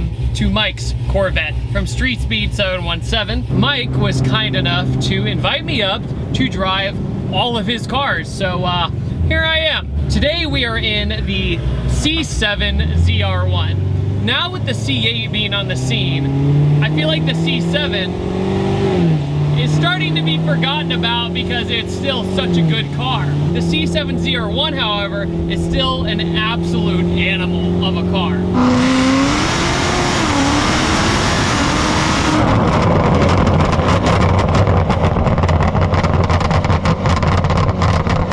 welcome to Mike's Corvette from StreetSpeed717. Mike was kind enough to invite me up to drive all of his cars, so here I am. Today we are in the C7 ZR1. Now with the C8 being on the scene, I feel like the C7 is starting to be forgotten about because it's still such a good car. The C7 ZR1, however, is still an absolute animal of a car.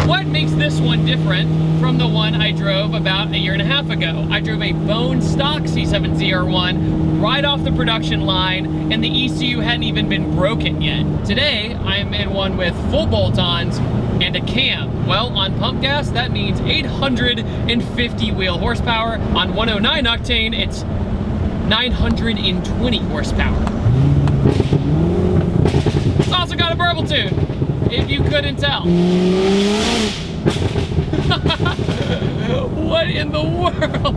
What makes this one different from the one I drove about a year and a half ago? I drove a bone stock C7 ZR1 right off the production line, and the ECU hadn't even been broken yet. Today, I'm in one with full bolt-ons and a cam. Well, on pump gas, that means 850 wheel horsepower. On 109 octane, it's 920 horsepower. It's also got a burble tune, if you couldn't tell. What in the world?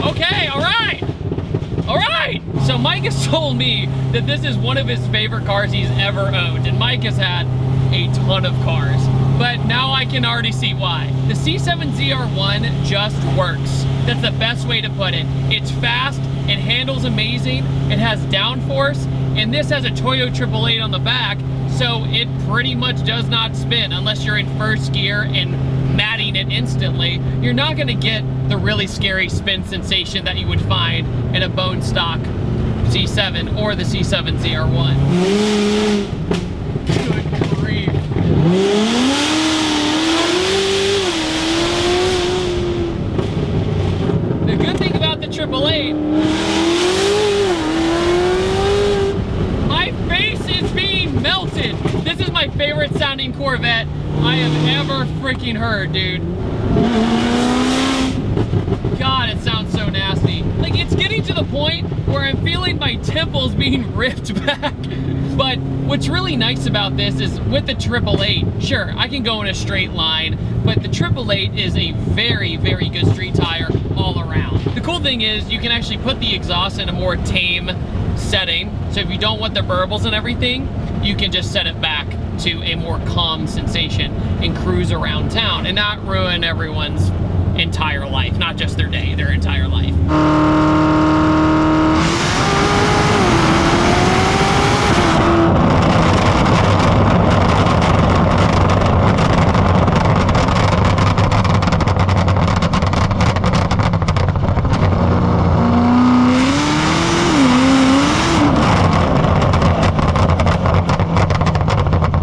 Okay, all right. So Mike has told me that this is one of his favorite cars he's ever owned, and Mike has had a ton of cars, but now I can already see why. The C7 ZR1 just works. That's the best way to put it. It's fast, it handles amazing, it has downforce, and this has a Toyo 888 on the back, so it pretty much does not spin unless you're in first gear and matting it instantly. You're not gonna get the really scary spin sensation that you would find in a bone stock C7 or the C7 ZR1. Good grief. The good thing about the 888, my face is being melted. This is my favorite sounding Corvette I have ever freaking heard, dude. God, it sounds so nasty. Like, it's getting to the point where I'm feeling my temples being ripped back. But what's really nice about this is with the 888, sure, I can go in a straight line, but the 888 is a very, very good street tire all around. The cool thing is you can actually put the exhaust in a more tame setting. So if you don't want the burbles and everything, you can just set it back to a more calm sensation and cruise around town and not ruin everyone's entire life, not just their day, their entire life.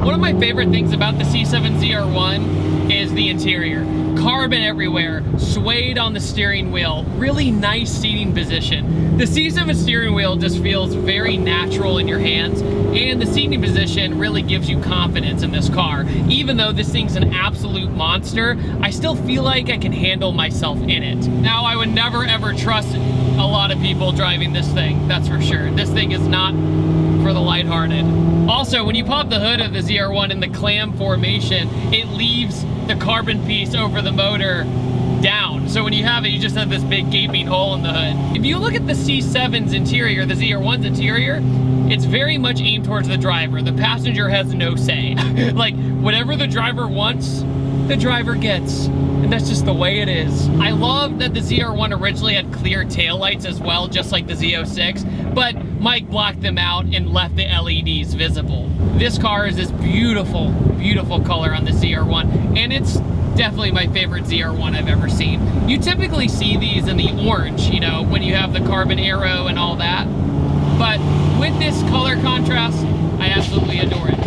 One of my favorite things about the C7 ZR1 is the interior. Carbon everywhere, suede on the steering wheel, really nice seating position. The C7 steering wheel just feels very natural in your hands, and the seating position really gives you confidence in this car. Even though this thing's an absolute monster, I still feel like I can handle myself in it. Now, I would never ever trust a lot of people driving this thing, that's for sure. This thing is not for the lighthearted. Also, when you pop the hood of the ZR1 in the clam formation, it leaves the carbon piece over the motor down. So when you have it, you just have this big gaping hole in the hood. If you look at the C7's interior, the ZR1's interior, it's very much aimed towards the driver. The passenger has no say. Like, whatever the driver wants, the driver gets. And that's just the way it is. I love that the ZR1 originally had clear taillights as well, just like the Z06, but Mike blocked them out and left the LEDs visible. This car is this beautiful, beautiful color on the ZR1, and it's definitely my favorite ZR1 I've ever seen. You typically see these in the orange, you know, when you have the carbon arrow and all that, but with this color contrast, I absolutely adore it.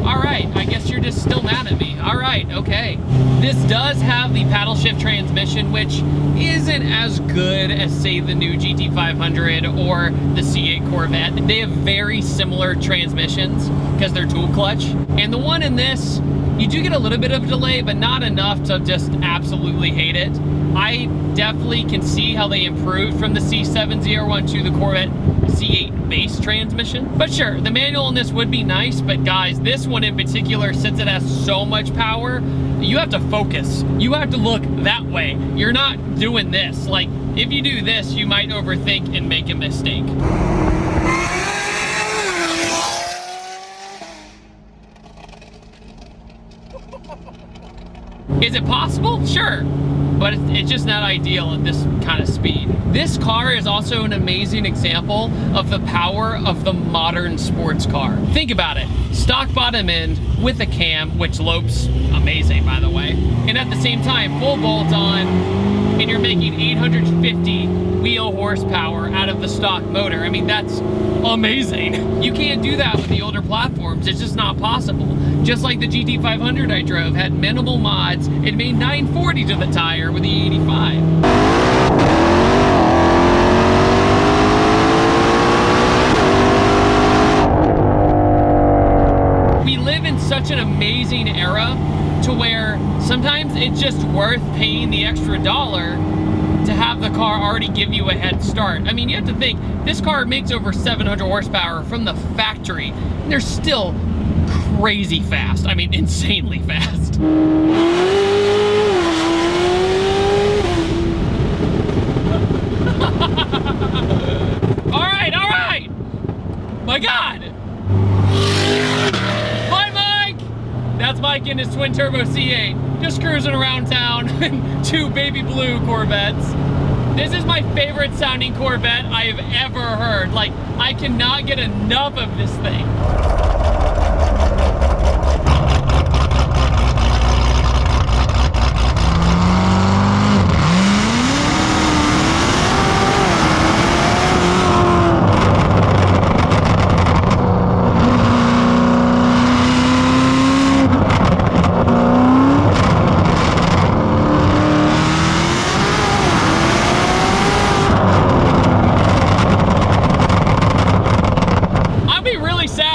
All right, I guess you're just still mad at me. All right, okay. This does have the paddle shift transmission, which isn't as good as, say, the new GT500 or the C8 Corvette. They have very similar transmissions because they're dual clutch. And the one in this, you do get a little bit of delay, but not enough to just absolutely hate it. I definitely can see how they improved from the C7 ZR1 to the Corvette C8. base transmission. But sure, the manual in this would be nice, but guys, this one in particular, since it has so much power, you have to focus. You have to look that way. You're not doing this. Like, if you do this, you might overthink and make a mistake. Is it possible? Sure, but it's just not ideal at this kind of speed. This car is also an amazing example of the power of the modern sports car. Think about it. Stock bottom end with a cam, which lopes amazing, by the way. And at the same time, full bolt on, and you're making 850 wheel horsepower out of the stock motor. I mean, that's amazing. You can't do that with the older platforms. It's just not possible. Just like the GT500 I drove had minimal mods, it made 940 to the tire with the 85. We live in such an amazing era to where sometimes it's just worth paying the extra dollar to have the car already give you a head start. I mean, you have to think, this car makes over 700 horsepower from the factory, and they're still crazy fast. I mean, insanely fast. All right. My God. Hi, Mike. That's Mike in his twin turbo C8, just cruising around town in 2 baby blue Corvettes. This is my favorite sounding Corvette I have ever heard. Like, I cannot get enough of this thing.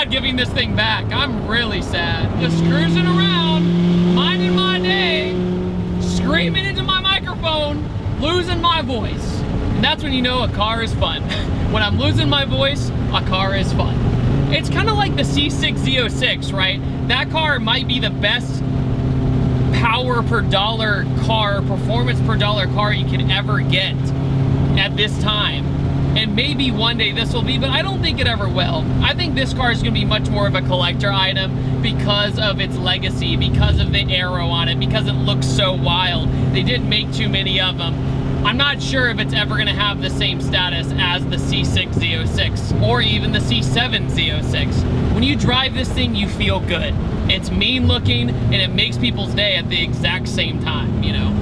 Giving this thing back. I'm really sad. Just cruising around, minding my day, screaming into my microphone, losing my voice. And that's when you know a car is fun. When I'm losing my voice, a car is fun. It's kind of like the C6 Z06, right? That car might be the best power per dollar car, performance per dollar car you can ever get at this time. And maybe one day this will be, but I don't think it ever will. I think this car is gonna be much more of a collector item because of its legacy, because of the aero on it, because it looks so wild. They didn't make too many of them. I'm not sure if it's ever gonna have the same status as the C6 Z06 or even the C7 Z06. When you drive this thing, you feel good. It's mean looking and it makes people's day at the exact same time, you know?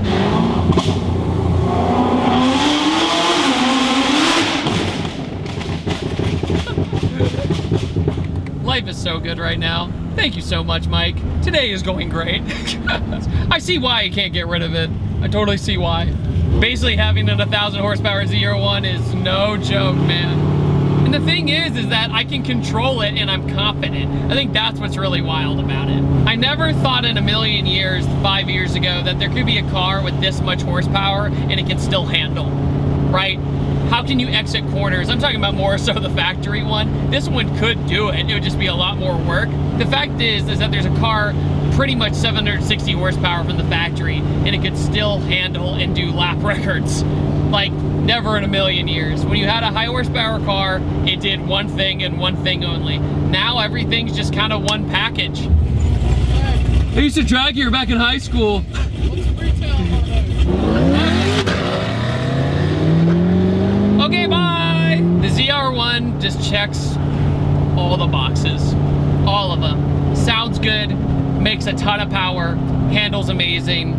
Life is so good right now. Thank you so much, Mike. Today is going great. I see why you can't get rid of it. I totally see why. Basically having a 1,000 horsepower ZR1 is no joke, man. And the thing is that I can control it and I'm confident. I think that's what's really wild about it. I never thought in a million years, 5 years ago, that there could be a car with this much horsepower and it can still handle, right? How can you exit corners? I'm talking about more so the factory one. This one could do it. It would just be a lot more work. The fact is that there's a car pretty much 760 horsepower from the factory and it could still handle and do lap records. Like, never in a million years. When you had a high horsepower car, it did one thing and one thing only. Now everything's just kind of one package. I used to drag here back in high school. What's the retail on those? Okay, bye! The ZR1 just checks all the boxes. All of them. Sounds good, makes a ton of power, handles amazing,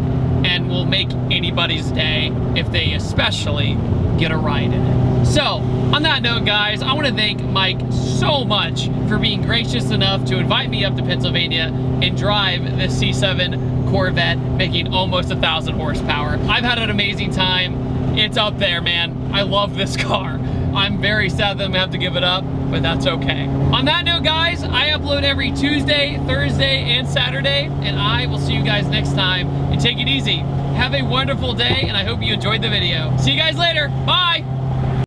and will make anybody's day if they especially get a ride in it. So, on that note, guys, I want to thank Mike so much for being gracious enough to invite me up to Pennsylvania and drive the C7 Corvette, making almost 1,000 horsepower. I've had an amazing time. It's up there, man. I love this car. I'm very sad that I'm gonna have to give it up, but that's okay. On that note, guys, I upload every Tuesday, Thursday, and Saturday, and I will see you guys next time. And take it easy. Have a wonderful day, and I hope you enjoyed the video. See you guys later. Bye!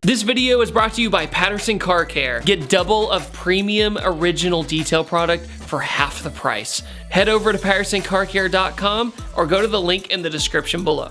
This video is brought to you by Patterson Car Care. Get double of premium original detail product for half the price. Head over to PattersonCarCare.com or go to the link in the description below.